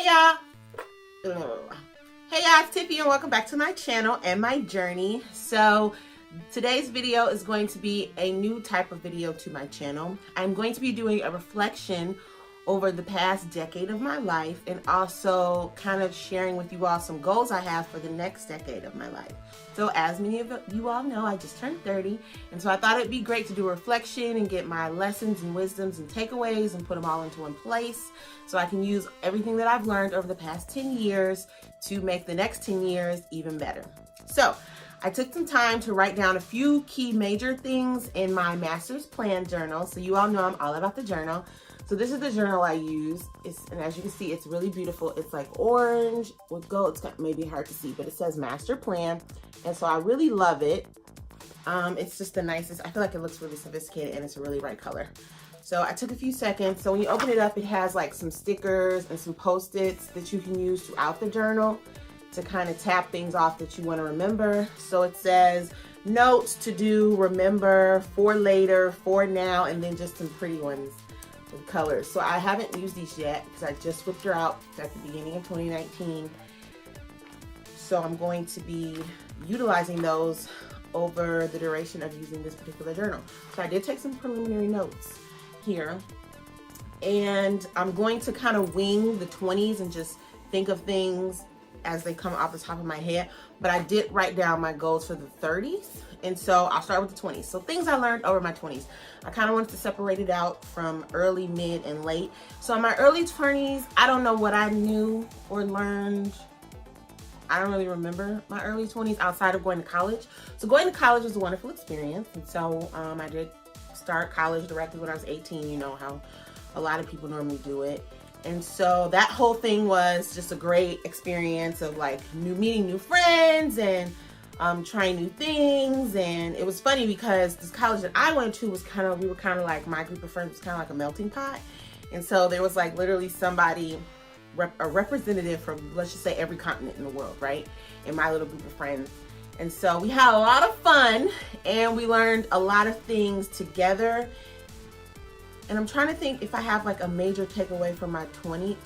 Hey y'all, it's Tiffy and welcome back to my channel and my journey. So today's video is going to be a new type of video to my channel. I'm going to be doing a reflection over the past decade of my life and also kind of sharing with you all some goals I have for the next decade of my life. So as many of you all know, I just turned 30, and so I thought it'd be great to do a reflection and get my lessons and wisdoms and takeaways and put them all into one place so I can use everything that I've learned over the past 10 years to make the next 10 years even better. So I took some time to write down a few key major things in my master's plan journal. So you all know I'm all about the journal. So this is the journal I use. And as you can see, it's really beautiful. It's like orange with gold. It's maybe hard to see, but it says master plan. And so I really love it. It's just the nicest. I feel like it looks really sophisticated and it's a really bright color. So I took a few seconds. So when you open it up, it has like some stickers and some Post-its that you can use throughout the journal to kind of tap things off that you want to remember. So it says notes, to do, remember, for later, for now, and then just some pretty ones with colors. So I haven't used these yet because I just whipped her out at the beginning of 2019. So I'm going to be utilizing those over the duration of using this particular journal. So I did take some preliminary notes here, and I'm going to kind of wing the 20s and just think of things as they come off the top of my head. But I did write down my goals for the 30s, and so I'll start with the 20s. So things I learned over my 20s. I kind of wanted to separate it out from early, mid, and late. So in my early 20s, I don't know what I knew or learned. I don't really remember my early 20s outside of going to college. So going to college was a wonderful experience. And so I did start college directly when I was 18. You know how a lot of people normally do it. And so that whole thing was just a great experience of like meeting new friends and trying new things. And it was funny because this college that I went to was we were kind of like, my group of friends was kind of like a melting pot. And so there was like literally somebody, a representative from, let's just say, every continent in the world, right? In my little group of friends. And so we had a lot of fun and we learned a lot of things together. And I'm trying to think if I have like a major takeaway from my 20s,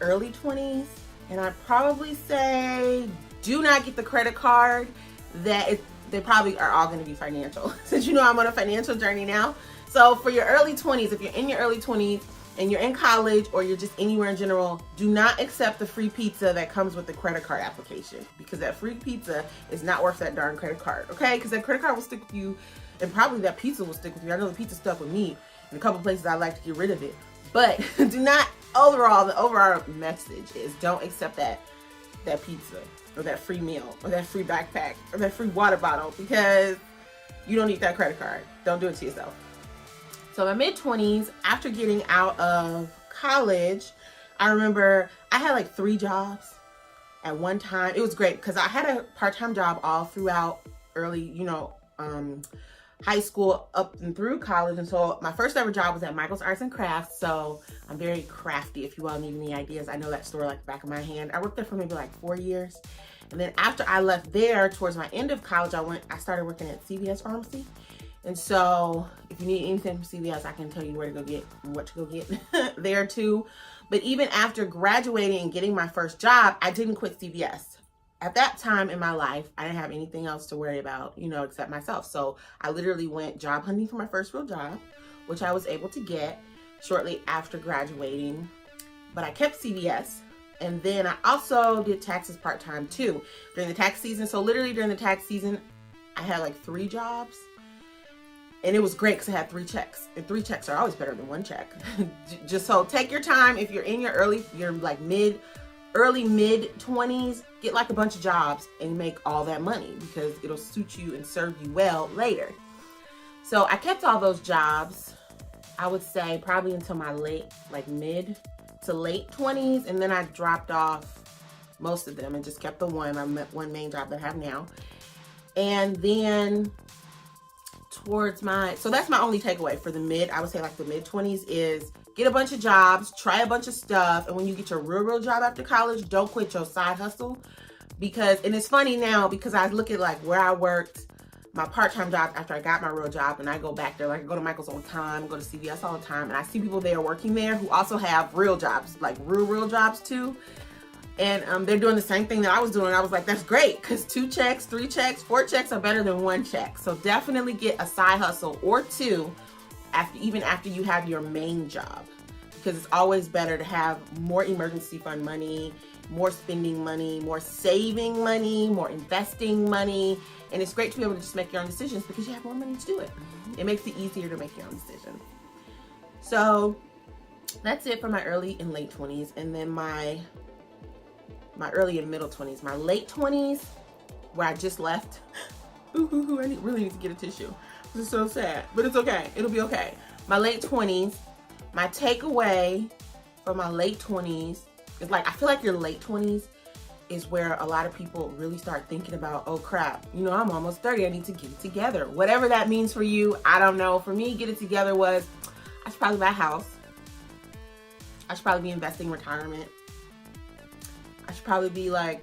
early 20s. And I'd probably say, do not get the credit card. They probably are all going to be financial, since you know I'm on a financial journey now. So for your early 20s, if you're in your early 20s and you're in college or you're just anywhere in general, do not accept the free pizza that comes with the credit card application, because that free pizza is not worth that darn credit card, okay? Because that credit card will stick with you, and probably that pizza will stick with you. I know the pizza stuck with me in a couple places. I like to get rid of it, but do not. Overall, the overall message is don't accept that pizza or that free meal or that free backpack or that free water bottle, because you don't need that credit card. Don't do it to yourself. So my mid-20s, after getting out of college, I remember I had like 3 jobs at one time. It was great because I had a part-time job all throughout early, high school up and through college. And so my first ever job was at Michael's Arts and Crafts. So I'm very crafty. If you all need any ideas, I know that store like the back of my hand. I worked there for maybe like 4 years. And then after I left there, towards my end of college, I started working at CVS Pharmacy. And so if you need anything from CVS, I can tell you where to go get and what to go get there too. But even after graduating and getting my first job, I didn't quit CVS. At that time in my life, I didn't have anything else to worry about, except myself. So I literally went job hunting for my first real job, which I was able to get shortly after graduating. But I kept CVS. And then I also did taxes part-time too during the tax season. So literally during the tax season, I had like 3 jobs. And it was great because I had 3 checks. And 3 checks are always better than 1 check. Just so take your time. If you're in your early mid-20s, get like a bunch of jobs and make all that money, because it'll suit you and serve you well later. So I kept all those jobs, I would say probably until my mid to late 20s. And then I dropped off most of them and just kept the one main job that I have now. And then so that's my only takeaway for I would say like the mid-20s is get a bunch of jobs, try a bunch of stuff. And when you get your real job after college, don't quit your side hustle. And it's funny now because I look at like where I worked my part-time job after I got my real job, and I go back there. Like I go to Michael's all the time, go to CVS all the time, and I see people there working there who also have real jobs, like real jobs too. And they're doing the same thing that I was doing. I was like, that's great, because 2 checks, 3 checks, 4 checks are better than 1 check. So definitely get a side hustle or 2 even after you have your main job, because it's always better to have more emergency fund money, more spending money, more saving money, more investing money. And it's great to be able to just make your own decisions because you have more money to do it. It makes it easier to make your own decisions. So that's it for my early and late 20s. And then my early and middle 20s. My late 20s, where I just left. Ooh, I really need to get a tissue. This is so sad, but it's okay. It'll be okay. My late 20s, my takeaway from my late 20s is like, I feel like your late 20s is where a lot of people really start thinking about, oh crap, you know, I'm almost 30, I need to get it together. Whatever that means for you, I don't know. For me, get it together was, I should probably buy a house. I should probably be investing in retirement. I should probably be like,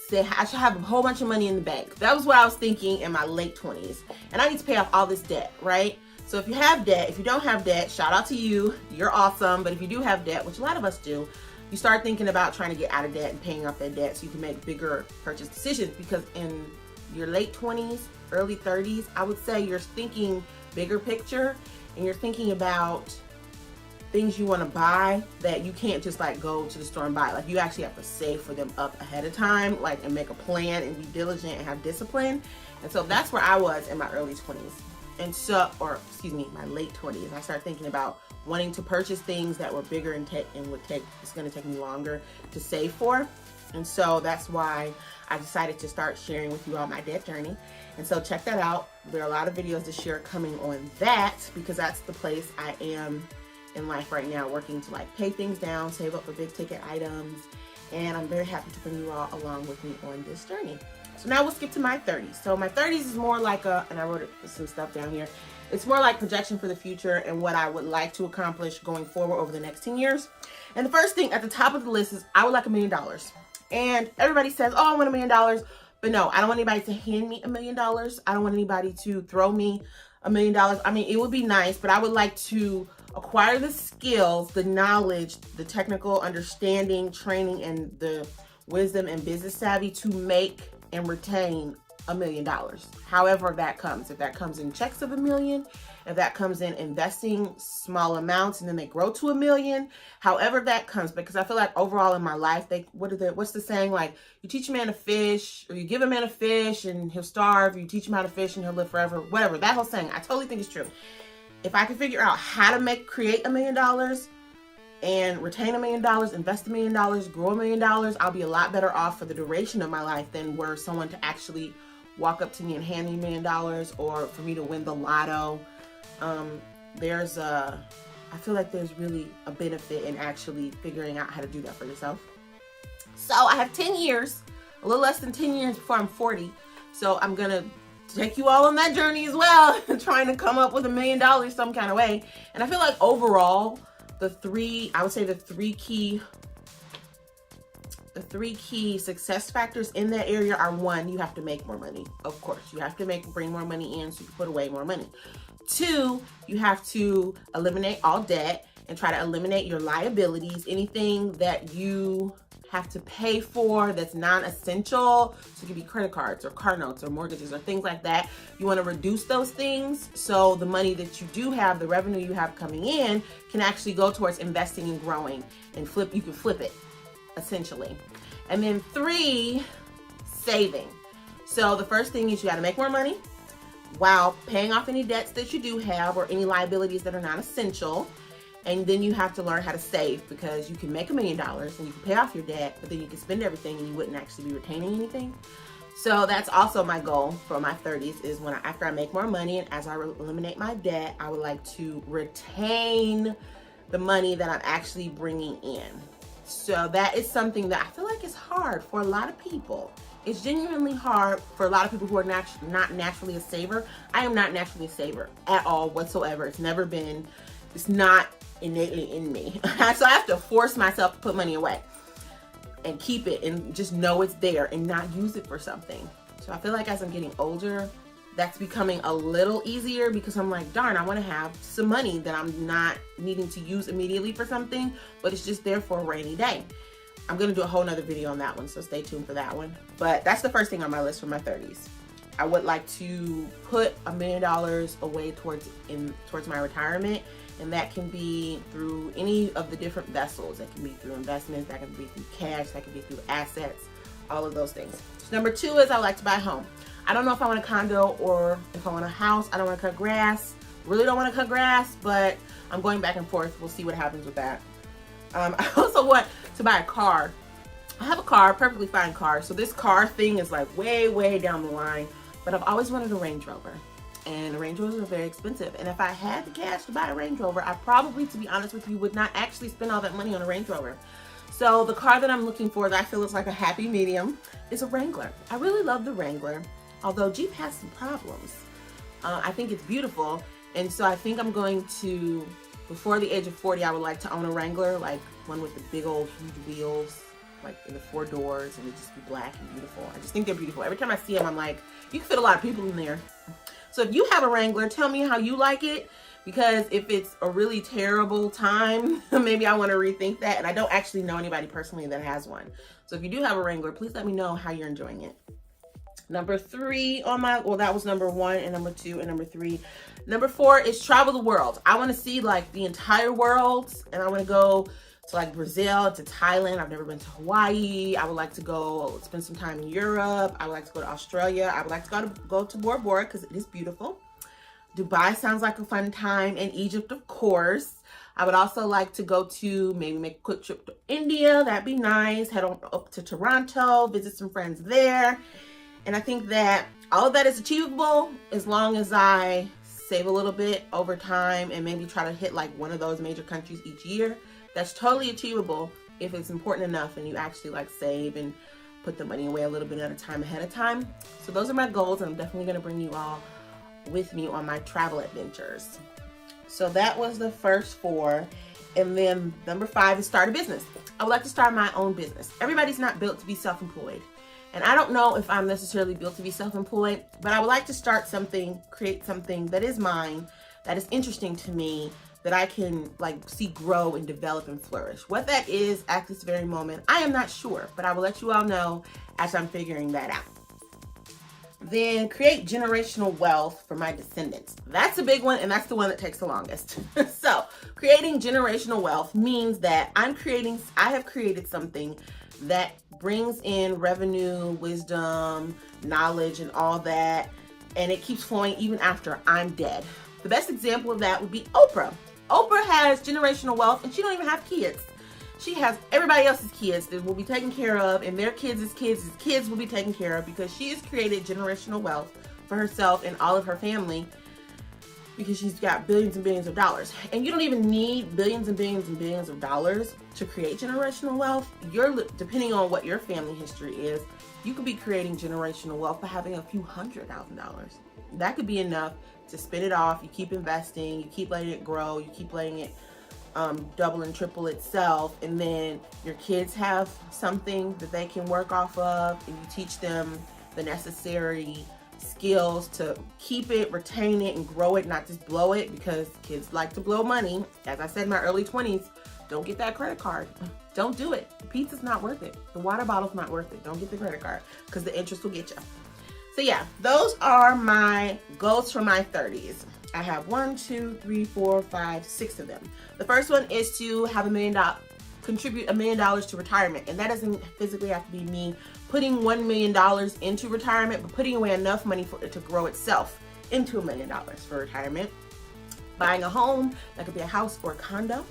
say, I should have a whole bunch of money in the bank. That was what I was thinking in my late 20s. And I need to pay off all this debt, right? So if you have debt, if you don't have debt, shout out to you. You're awesome. But if you do have debt, which a lot of us do, you start thinking about trying to get out of debt and paying off that debt so you can make bigger purchase decisions. Because in your late 20s, early 30s, I would say you're thinking bigger picture, and you're thinking about things you want to buy that you can't just like go to the store and buy. Like you actually have to save for them up ahead of time, like, and make a plan and be diligent and have discipline. And so that's where I was in my early 20s. And so, or excuse me, my late 20s. I started thinking about wanting to purchase things that were bigger and it's going to take me longer to save for. And so that's why I decided to start sharing with you all my debt journey. And so check that out. There are a lot of videos this year coming on that, because that's the place I am in life right now, working to like pay things down, save up for big ticket items. And I'm very happy to bring you all along with me on this journey. So now we'll skip to my 30s. So my 30s is more like and I wrote some stuff down here. It's more like projection for the future and what I would like to accomplish going forward over the next 10 years. And the first thing at the top of the list is I would like $1 million. And everybody says, oh, I want $1 million. But no, I don't want anybody to hand me $1 million. I don't want anybody to throw me $1 million. I mean, it would be nice, but I would like to acquire the skills, the knowledge, the technical understanding, training, and the wisdom and business savvy to make and retain $1 million. However that comes. If that comes in checks of $1 million, if that comes in investing small amounts and then they grow to $1 million, however that comes, because I feel like overall in my life, what's the saying? Like, you teach a man to fish, or you give a man a fish and he'll starve, or you teach him how to fish and he'll live forever, whatever. That whole saying, I totally think it's true. If I can figure out how to create $1 million and retain $1 million, invest $1 million, grow $1 million, I'll be a lot better off for the duration of my life than were someone to actually walk up to me and hand me $1 million, or for me to win the lotto. I feel like there's really a benefit in actually figuring out how to do that for yourself. So I have 10 years, a little less than 10 years before I'm 40. So I'm going to take you all on that journey as well, trying to come up with $1 million some kind of way. And I feel like overall, the three key success factors in that area are: 1, you have to make more money. Of course, you have to bring more money in so you can put away more money. 2, you have to eliminate all debt and try to eliminate your liabilities, anything that you have to pay for that's non-essential. So it could be credit cards or car notes or mortgages or things like that. You want to reduce those things so the money that you do have, the revenue you have coming in, can actually go towards investing and growing, and you can flip it essentially. And then 3, saving. So the first thing is you got to make more money while paying off any debts that you do have or any liabilities that are non-essential. And then you have to learn how to save, because you can make $1 million and you can pay off your debt, but then you can spend everything and you wouldn't actually be retaining anything. So that's also my goal for my 30s, is after I make more money and as I eliminate my debt, I would like to retain the money that I'm actually bringing in. So that is something that I feel like is hard for a lot of people. It's genuinely hard for a lot of people who are not naturally a saver. I am not naturally a saver at all whatsoever. It's never been. It's not innately in me. So I have to force myself to put money away and keep it and just know it's there and not use it for something. So I feel like as I'm getting older, that's becoming a little easier because I'm like, darn, I want to have some money that I'm not needing to use immediately for something, but it's just there for a rainy day. I'm going to do a whole nother video on that one, so stay tuned for that one. But that's the first thing on my list for my 30s. I would like to put $1 million away towards my retirement, and that can be through any of the different vessels. That can be through investments, that can be through cash, that can be through assets, all of those things. So number 2 is I would like to buy a home. I don't know if I want a condo or if I want a house. I don't want to cut grass. Really don't want to cut grass, but I'm going back and forth. We'll see what happens with that. I also want to buy a car. I have a car, perfectly fine car. So this car thing is like way, way down the line. But I've always wanted a Range Rover. And Range Rovers are very expensive. And if I had the cash to buy a Range Rover, I probably, to be honest with you, would not actually spend all that money on a Range Rover. So the car that I'm looking for that I feel is like a happy medium is a Wrangler. I really love the Wrangler. Although Jeep has some problems. I think it's beautiful. And so I think I'm going to, before the age of 40, I would like to own a Wrangler, like one with the big old huge wheels, like in the 4 doors, and it just be black and beautiful. I just think they're beautiful. Every time I see them, I'm like, you can fit a lot of people in there. So if you have a Wrangler, tell me how you like it, because if it's a really terrible time, maybe I want to rethink that. And I don't actually know anybody personally that has one. So if you do have a Wrangler, please let me know how you're enjoying it. Number 3 on my, well, that was number 1 and number 2 and number 3. Number 4 is travel the world. I want to see like the entire world, and I want to go to like Brazil, to Thailand. I've never been to Hawaii. I would like to go spend some time in Europe. I would like to go to Australia. I would like to go to Bora Bora because it is beautiful. Dubai sounds like a fun time, and Egypt, of course. I would also like to go to, maybe make a quick trip to India. That'd be nice. Head on up to Toronto, visit some friends there. And I think that all of that is achievable as long as I save a little bit over time and maybe try to hit like one of those major countries each year. That's totally achievable if it's important enough and you actually like save and put the money away a little bit at a time ahead of time. So those are my goals, and I'm definitely going to bring you all with me on my travel adventures. So that was the first 4. And then number 5 is start a business. I would like to start my own business. Everybody's not built to be self-employed. And I don't know if I'm necessarily built to be self-employed, but I would like to start something, create something that is mine, that is interesting to me, that I can like see grow and develop and flourish. What that is at this very moment, I am not sure, but I will let you all know as I'm figuring that out. Then create generational wealth for my descendants. That's a big one, and that's the one that takes the longest. So creating generational wealth means that I have created something that brings in revenue, wisdom, knowledge, and all that, and it keeps flowing even after I'm dead. The best example of that would be Oprah. Oprah has generational wealth, and she don't even have kids. She has everybody else's kids that will be taken care of, and their kids' kids will be taken care of, because she has created generational wealth for herself and all of her family, because she's got billions and billions of dollars. And you don't even need billions and billions and billions of dollars to create generational wealth. Depending on what your family history is, you could be creating generational wealth by having a few $100,000. That could be enough to spin it off. You keep investing, you keep letting it grow, you keep letting it double and triple itself, and then your kids have something that they can work off of, and you teach them the necessary skills to keep it, retain it, and grow it, not just blow it, because kids like to blow money. As I said in my early 20s, don't get that credit card. Don't do it. The pizza's not worth it. The water bottle's not worth it. Don't get the credit card, because the interest will get you. So yeah, those are my goals for my 30s. I have 1, 2, 3, 4, 5, 6 of them. The first one is to have contribute $1 million to retirement. And that doesn't physically have to be me putting $1 million into retirement, but putting away enough money for it to grow itself into $1 million for retirement. Buying a home, that could be a house or a condo.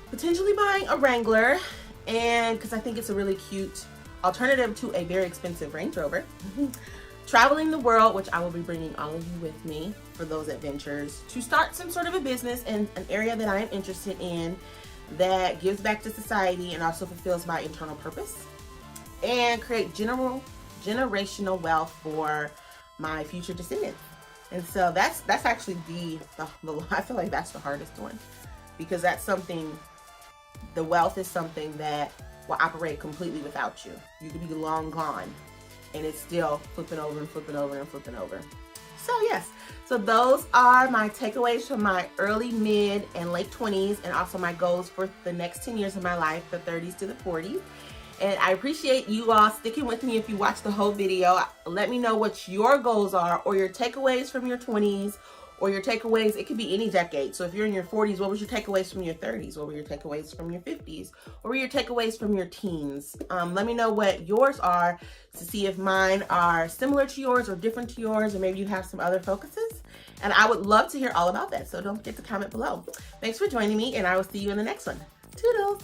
Potentially buying a Wrangler, and because I think it's a really cute alternative to a very expensive Range Rover. Traveling the world, which I will be bringing all of you with me for those adventures, to start some sort of a business in an area that I am interested in that gives back to society and also fulfills my internal purpose, and create generational wealth for my future descendants. And so that's actually the I feel like that's the hardest one, because that's something, the wealth is something that will operate completely without you. You could be long gone, and it's still flipping over and flipping over and flipping over. So yes, so those are my takeaways from my early, mid, and late 20s, and also my goals for the next 10 years of my life, the 30s to the 40s. And I appreciate you all sticking with me if you watched the whole video. Let me know what your goals are, or your takeaways from your 20s, or your takeaways. It could be any decade. So if you're in your 40s, what was your takeaways from your 30s? What were your takeaways from your 50s? What were your takeaways from your teens? Let me know what yours are to see if mine are similar to yours or different to yours, or maybe you have some other focuses. And I would love to hear all about that. So don't forget to comment below. Thanks for joining me, and I will see you in the next one. Toodles!